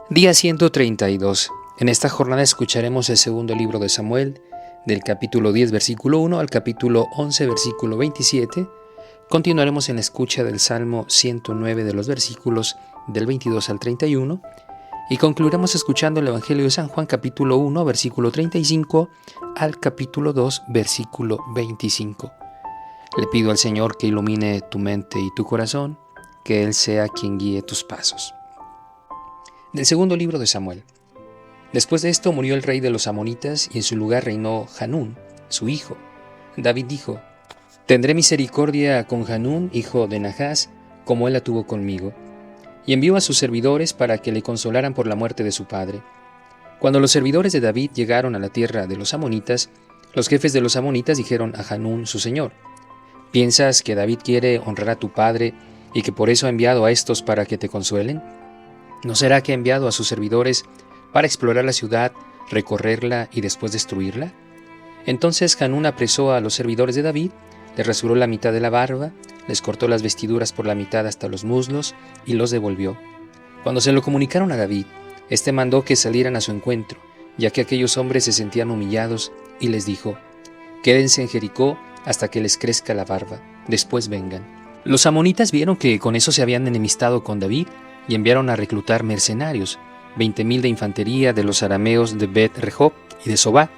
Día 132. En esta jornada escucharemos el segundo libro de Samuel, del capítulo 10, versículo 1 al capítulo 11, versículo 27. Continuaremos en la escucha del Salmo 109 de los versículos del 22 al 31 y concluiremos escuchando el Evangelio de San Juan, capítulo 1, versículo 35 al capítulo 2, versículo 25. Le pido al Señor que ilumine tu mente y tu corazón, que Él sea quien guíe tus pasos. Del segundo libro de Samuel. Después de esto murió el rey de los amonitas y en su lugar reinó Hanún, su hijo. David dijo: «Tendré misericordia con Hanún, hijo de Nahás, como él la tuvo conmigo». Y envió a sus servidores para que le consolaran por la muerte de su padre. Cuando los servidores de David llegaron a la tierra de los amonitas, los jefes de los amonitas dijeron a Hanún, su señor: «¿Piensas que David quiere honrar a tu padre y que por eso ha enviado a estos para que te consuelen? ¿No será que ha enviado a sus servidores para explorar la ciudad, recorrerla y después destruirla?» Entonces Hanún apresó a los servidores de David, les rasuró la mitad de la barba, les cortó las vestiduras por la mitad hasta los muslos y los devolvió. Cuando se lo comunicaron a David, éste mandó que salieran a su encuentro, ya que aquellos hombres se sentían humillados, y les dijo: «Quédense en Jericó hasta que les crezca la barba, después vengan». Los amonitas vieron que con eso se habían enemistado con David y enviaron a reclutar mercenarios, 20,000 de infantería de los arameos de Bet-Rehob y de Sobá,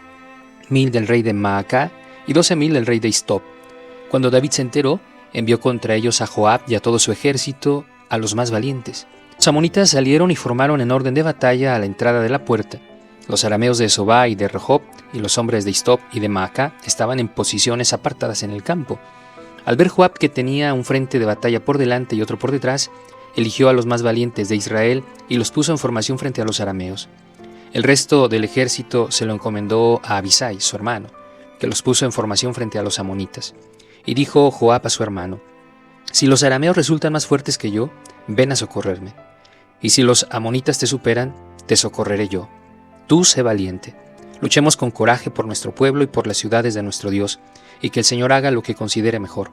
1,000 del rey de Maacá y 12,000 del rey de Istop. Cuando David se enteró, envió contra ellos a Joab y a todo su ejército, a los más valientes. Los amonitas salieron y formaron en orden de batalla a la entrada de la puerta. Los arameos de Sobá y de Rehob y los hombres de Istop y de Maacá estaban en posiciones apartadas en el campo. Al ver Joab que tenía un frente de batalla por delante y otro por detrás, eligió a los más valientes de Israel y los puso en formación frente a los arameos. El resto del ejército se lo encomendó a Abisai, su hermano, que los puso en formación frente a los amonitas. Y dijo Joab a su hermano: «Si los arameos resultan más fuertes que yo, ven a socorrerme. Y si los amonitas te superan, te socorreré yo. Tú sé valiente. Luchemos con coraje por nuestro pueblo y por las ciudades de nuestro Dios, y que el Señor haga lo que considere mejor».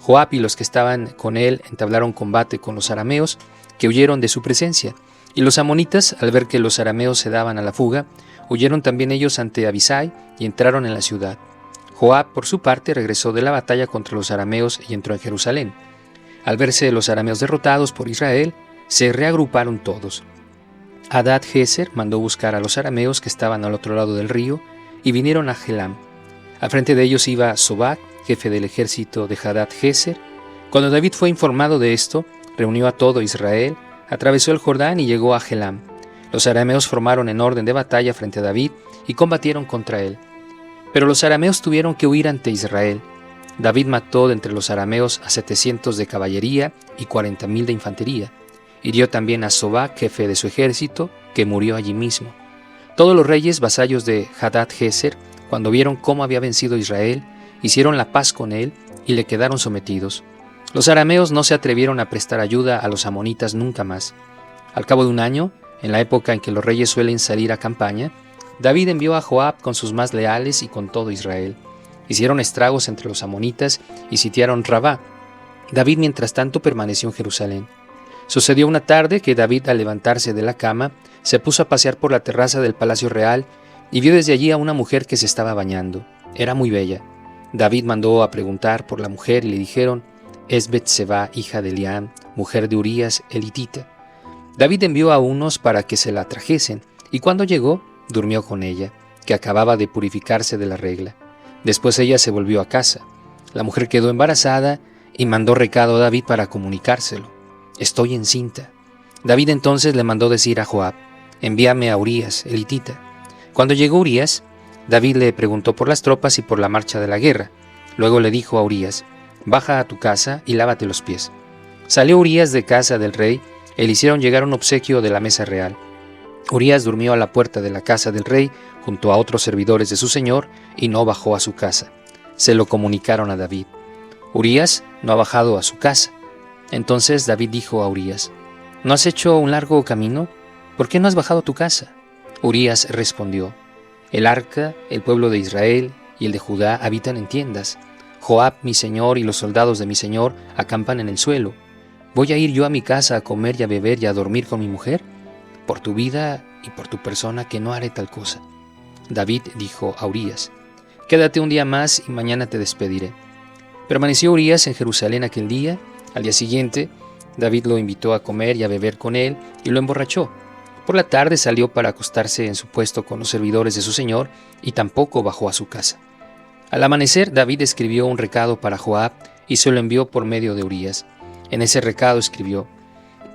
Joab y los que estaban con él entablaron combate con los arameos, que huyeron de su presencia, y los amonitas, al ver que los arameos se daban a la fuga, huyeron también ellos ante Abisai y entraron en la ciudad. Joab, por su parte, regresó de la batalla contra los arameos y entró en Jerusalén. Al verse los arameos derrotados por Israel, se reagruparon todos. Hadad-Jezer mandó buscar a los arameos que estaban al otro lado del río, y vinieron a Helam. Al frente de ellos iba Sobac, jefe del ejército de Hadad-Jezer. Cuando David fue informado de esto, reunió a todo Israel, atravesó el Jordán y llegó a Helam. Los arameos formaron en orden de batalla frente a David y combatieron contra él. Pero los arameos tuvieron que huir ante Israel. David mató de entre los arameos a 700 de caballería y 40,000 de infantería. Hirió también a Sobac, jefe de su ejército, que murió allí mismo. Todos los reyes vasallos de Hadad-Jezer, cuando vieron cómo había vencido Israel, hicieron la paz con él y le quedaron sometidos. Los arameos no se atrevieron a prestar ayuda a los amonitas nunca más. Al cabo de un año, en la época en que los reyes suelen salir a campaña, David envió a Joab con sus más leales y con todo Israel. Hicieron estragos entre los amonitas y sitiaron Rabá. David, mientras tanto, permaneció en Jerusalén. Sucedió una tarde que David, al levantarse de la cama, se puso a pasear por la terraza del palacio real y vio desde allí a una mujer que se estaba bañando. Era muy bella. David mandó a preguntar por la mujer y le dijeron: «Es Betseba, hija de Eliam, mujer de Urías elitita». David envió a unos para que se la trajesen, y cuando llegó, durmió con ella, que acababa de purificarse de la regla. Después ella se volvió a casa. La mujer quedó embarazada y mandó recado a David para comunicárselo: «Estoy encinta». David entonces le mandó decir a Joab: «Envíame a Urías elitita». Cuando llegó Urías, David le preguntó por las tropas y por la marcha de la guerra. Luego le dijo a Urías: «Baja a tu casa y lávate los pies». Salió Urías de casa del rey e le hicieron llegar un obsequio de la mesa real. Urías durmió a la puerta de la casa del rey junto a otros servidores de su señor y no bajó a su casa. Se lo comunicaron a David: «Urías no ha bajado a su casa». Entonces David dijo a Urías: «¿No has hecho un largo camino? ¿Por qué no has bajado a tu casa?». Urías respondió: «El arca, el pueblo de Israel y el de Judá habitan en tiendas. Joab, mi señor, y los soldados de mi señor acampan en el suelo. ¿Voy a ir yo a mi casa a comer y a beber y a dormir con mi mujer?». por tu vida y por tu persona que no haré tal cosa. David dijo a Urías: quédate un día más y mañana te despediré. Permaneció Urías en Jerusalén aquel día. Al día siguiente, David lo invitó a comer y a beber con él y lo emborrachó. Por la tarde salió para acostarse en su puesto con los servidores de su señor y tampoco bajó a su casa. Al amanecer, David escribió un recado para Joab y se lo envió por medio de Urías. En ese recado escribió: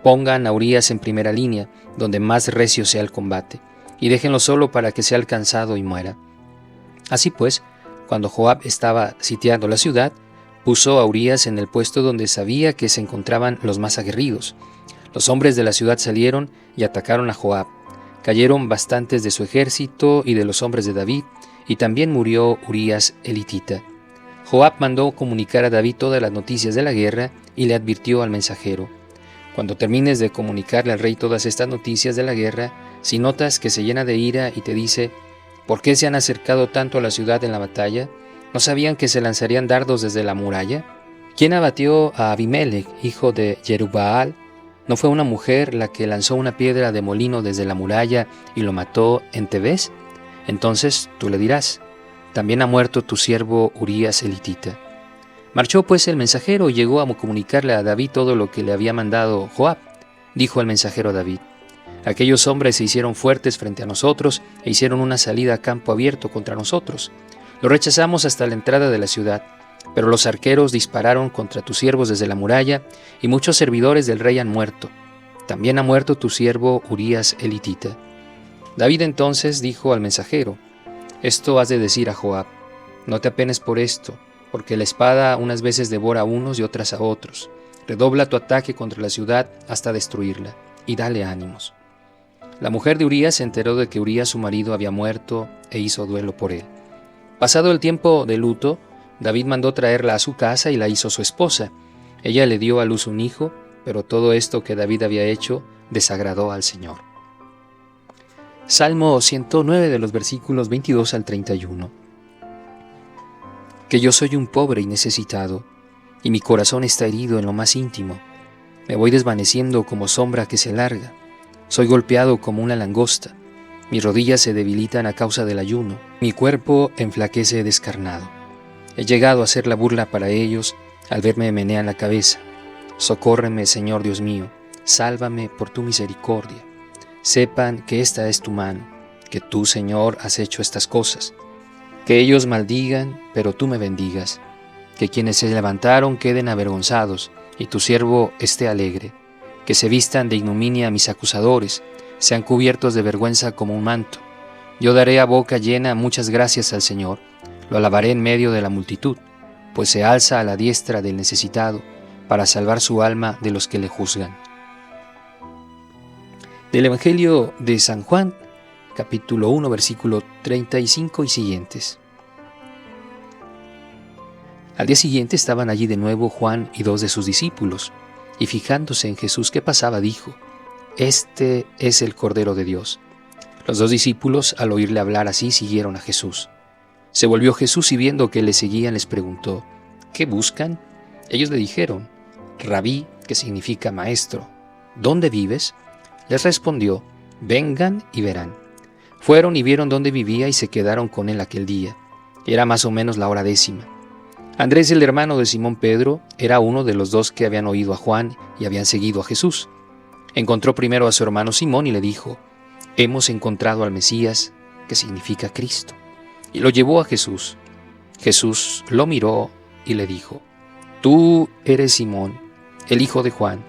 pongan a Urías en primera línea, donde más recio sea el combate, y déjenlo solo para que sea alcanzado y muera. Así pues, cuando Joab estaba sitiando la ciudad, puso a Urías en el puesto donde sabía que se encontraban los más aguerridos. Los hombres de la ciudad salieron y atacaron a Joab. Cayeron bastantes de su ejército y de los hombres de David, y también murió Urías elitita. Joab mandó comunicar a David todas las noticias de la guerra y le advirtió al mensajero: cuando termines de comunicarle al rey todas estas noticias de la guerra, si notas que se llena de ira y te dice: ¿por qué se han acercado tanto a la ciudad en la batalla? ¿No sabían que se lanzarían dardos desde la muralla? ¿Quién abatió a Abimelech, hijo de Jerubbaal? ¿No fue una mujer la que lanzó una piedra de molino desde la muralla y lo mató en Tebés? Entonces tú le dirás: también ha muerto tu siervo Urías elitita. Marchó pues el mensajero y llegó a comunicarle a David todo lo que le había mandado Joab. Dijo el mensajero a David: aquellos hombres se hicieron fuertes frente a nosotros e hicieron una salida a campo abierto contra nosotros. Lo rechazamos hasta la entrada de la ciudad, pero los arqueros dispararon contra tus siervos desde la muralla y muchos servidores del rey han muerto. También ha muerto tu siervo Urías elitita. David entonces dijo al mensajero: esto has de decir a Joab: no te apenes por esto, porque la espada unas veces devora a unos y otras a otros. Redobla tu ataque contra la ciudad hasta destruirla, y dale ánimos. La mujer de Urías se enteró de que Urías su marido había muerto e hizo duelo por él. Pasado el tiempo de luto, David mandó traerla a su casa y la hizo su esposa. Ella le dio a luz un hijo, pero todo esto que David había hecho desagradó al Señor. Salmo 109 de los versículos 22 al 31. Que yo soy un pobre y necesitado, y mi corazón está herido en lo más íntimo. Me voy desvaneciendo como sombra que se larga. Soy golpeado como una langosta. Mis rodillas se debilitan a causa del ayuno. Mi cuerpo enflaquece descarnado. He llegado a ser la burla para ellos. Al verme menean la cabeza. Socórreme, Señor Dios mío. Sálvame por tu misericordia. Sepan que esta es tu mano, que tú, Señor, has hecho estas cosas. Que ellos maldigan, pero tú me bendigas. Que quienes se levantaron queden avergonzados, y tu siervo esté alegre. Que se vistan de ignominia mis acusadores, sean cubiertos de vergüenza como un manto. Yo daré a boca llena muchas gracias al Señor. Lo alabaré en medio de la multitud, pues se alza a la diestra del necesitado, para salvar su alma de los que le juzgan. Del Evangelio de San Juan, capítulo 1, versículo 35 y siguientes. Al día siguiente estaban allí de nuevo Juan y 2 de sus discípulos, y fijándose en Jesús que pasaba, dijo: este es el Cordero de Dios. Los 2 discípulos, al oírle hablar así, siguieron a Jesús. Se volvió Jesús y viendo que le seguían les preguntó: ¿qué buscan? Ellos le dijeron: Rabí, que significa maestro, ¿dónde vives? Les respondió: vengan y verán. Fueron y vieron dónde vivía y se quedaron con él aquel día. Era más o menos la hora 10. Andrés, el hermano de Simón Pedro, era uno de los 2 que habían oído a Juan y habían seguido a Jesús. Encontró primero a su hermano Simón y le dijo: hemos encontrado al Mesías, que significa Cristo. Y lo llevó a Jesús. Jesús lo miró y le dijo: tú eres Simón, el hijo de Juan.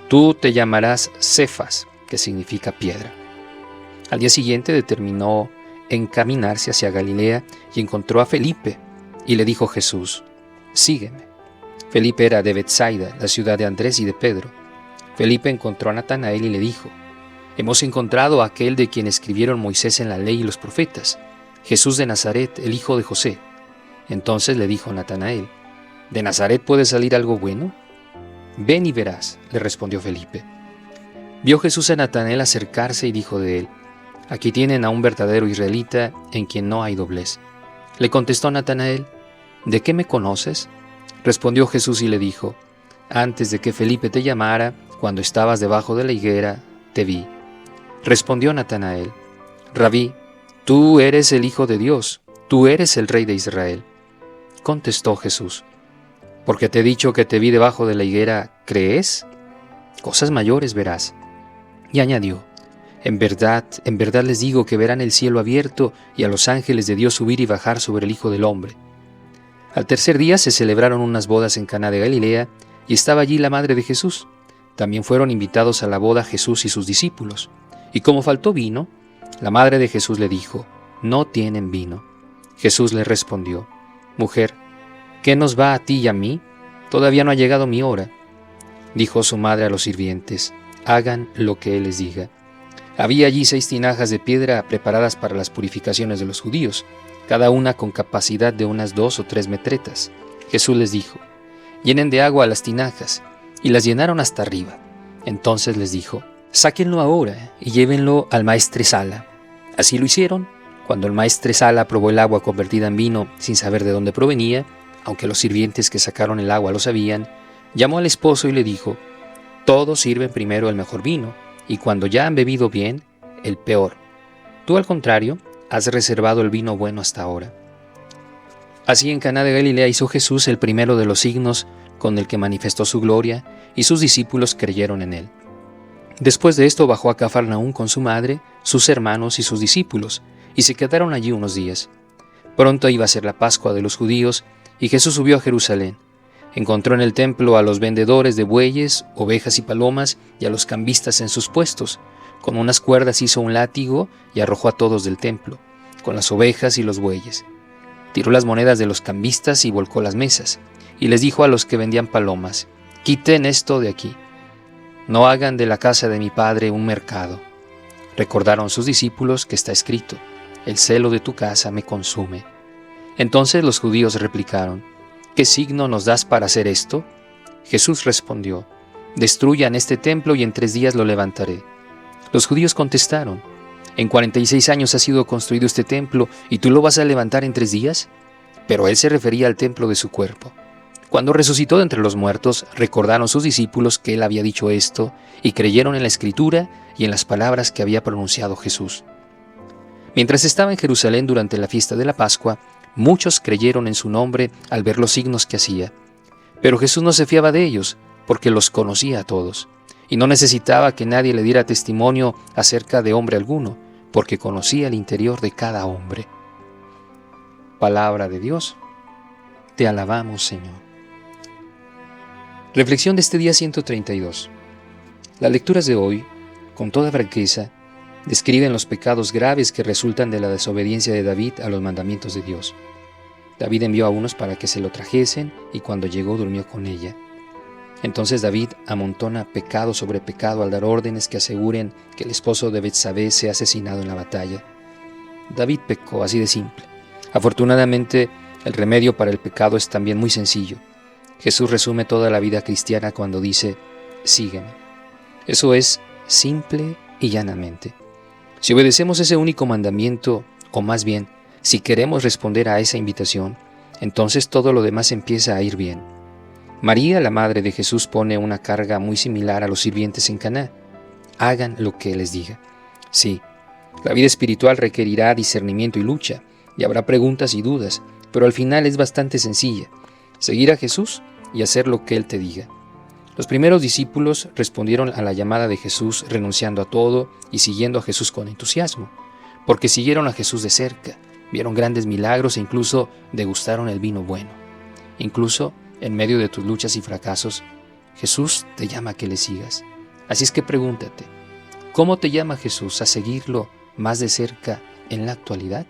Tú te llamarás Cefas, que significa piedra. Al día siguiente determinó encaminarse hacia Galilea y encontró a Felipe. Y le dijo Jesús: sígueme. Felipe era de Betsaida, la ciudad de Andrés y de Pedro. Felipe encontró a Natanael y le dijo: hemos encontrado a aquel de quien escribieron Moisés en la ley y los profetas, Jesús de Nazaret, el hijo de José. Entonces le dijo Natanael: ¿de Nazaret puede salir algo bueno? Ven y verás, le respondió Felipe. Vio Jesús a Natanael acercarse y dijo de él: aquí tienen a un verdadero israelita en quien no hay doblez. Le contestó Natanael: ¿de qué me conoces? Respondió Jesús y le dijo: antes de que Felipe te llamara, cuando estabas debajo de la higuera, te vi. Respondió Natanael: Rabí, tú eres el Hijo de Dios, tú eres el Rey de Israel. Contestó Jesús: Porque te he dicho que te vi debajo de la higuera, ¿crees? Cosas mayores verás. Y añadió: en verdad les digo que verán el cielo abierto y a los ángeles de Dios subir y bajar sobre el Hijo del Hombre. Al tercer día se celebraron unas bodas en Caná de Galilea, y estaba allí la madre de Jesús. También fueron invitados a la boda Jesús y sus discípulos. Y como faltó vino, la madre de Jesús le dijo: no tienen vino. Jesús le respondió: mujer, ¿qué nos va a ti y a mí? Todavía no ha llegado mi hora. Dijo su madre a los sirvientes: hagan lo que él les diga. Había allí 6 tinajas de piedra preparadas para las purificaciones de los judíos, cada una con capacidad de unas 2 o 3 metretas. Jesús les dijo: llenen de agua las tinajas, y las llenaron hasta arriba. Entonces les dijo: sáquenlo ahora y llévenlo al maestresala. Así lo hicieron. Cuando el maestresala probó el agua convertida en vino sin saber de dónde provenía, aunque los sirvientes que sacaron el agua lo sabían, llamó al esposo y le dijo: todos sirven primero el mejor vino, y cuando ya han bebido bien, el peor. Tú, al contrario, has reservado el vino bueno hasta ahora. Así en Caná de Galilea hizo Jesús el primero de los signos con el que manifestó su gloria, y sus discípulos creyeron en él. Después de esto bajó a Cafarnaúm con su madre, sus hermanos y sus discípulos, y se quedaron allí unos días. Pronto iba a ser la Pascua de los judíos, y Jesús subió a Jerusalén. Encontró en el templo a los vendedores de bueyes, ovejas y palomas, y a los cambistas en sus puestos. Con unas cuerdas hizo un látigo y arrojó a todos del templo, con las ovejas y los bueyes. Tiró las monedas de los cambistas y volcó las mesas, y les dijo a los que vendían palomas: quiten esto de aquí. No hagan de la casa de mi padre un mercado. Recordaron sus discípulos que está escrito: el celo de tu casa me consume. Entonces los judíos replicaron: ¿qué signo nos das para hacer esto? Jesús respondió: destruyan este templo y en 3 días lo levantaré. Los judíos contestaron: en 46 años ha sido construido este templo y tú lo vas a levantar en 3 días. Pero él se refería al templo de su cuerpo. Cuando resucitó de entre los muertos, recordaron sus discípulos que él había dicho esto y creyeron en la Escritura y en las palabras que había pronunciado Jesús. Mientras estaba en Jerusalén durante la fiesta de la Pascua, muchos creyeron en su nombre al ver los signos que hacía. Pero Jesús no se fiaba de ellos, porque los conocía a todos, y no necesitaba que nadie le diera testimonio acerca de hombre alguno, porque conocía el interior de cada hombre. Palabra de Dios. Te alabamos, Señor. Reflexión de este día 132. Las lecturas de hoy, con toda franqueza, describen los pecados graves que resultan de la desobediencia de David a los mandamientos de Dios. David envió a unos para que se lo trajesen, y cuando llegó durmió con ella. Entonces David amontona pecado sobre pecado al dar órdenes que aseguren que el esposo de Betsabé sea asesinado en la batalla. David pecó, así de simple. Afortunadamente, el remedio para el pecado es también muy sencillo. Jesús resume toda la vida cristiana cuando dice: sígueme. Eso es simple y llanamente. Si obedecemos ese único mandamiento, o más bien, si queremos responder a esa invitación, entonces todo lo demás empieza a ir bien. María, la madre de Jesús, pone una carga muy similar a los sirvientes en Caná: hagan lo que Él les diga. Sí, la vida espiritual requerirá discernimiento y lucha, y habrá preguntas y dudas, pero al final es bastante sencilla: seguir a Jesús y hacer lo que Él te diga. Los primeros discípulos respondieron a la llamada de Jesús renunciando a todo y siguiendo a Jesús con entusiasmo, porque siguieron a Jesús de cerca, vieron grandes milagros e incluso degustaron el vino bueno. Incluso en medio de tus luchas y fracasos, Jesús te llama a que le sigas. Así es que pregúntate: ¿cómo te llama Jesús a seguirlo más de cerca en la actualidad?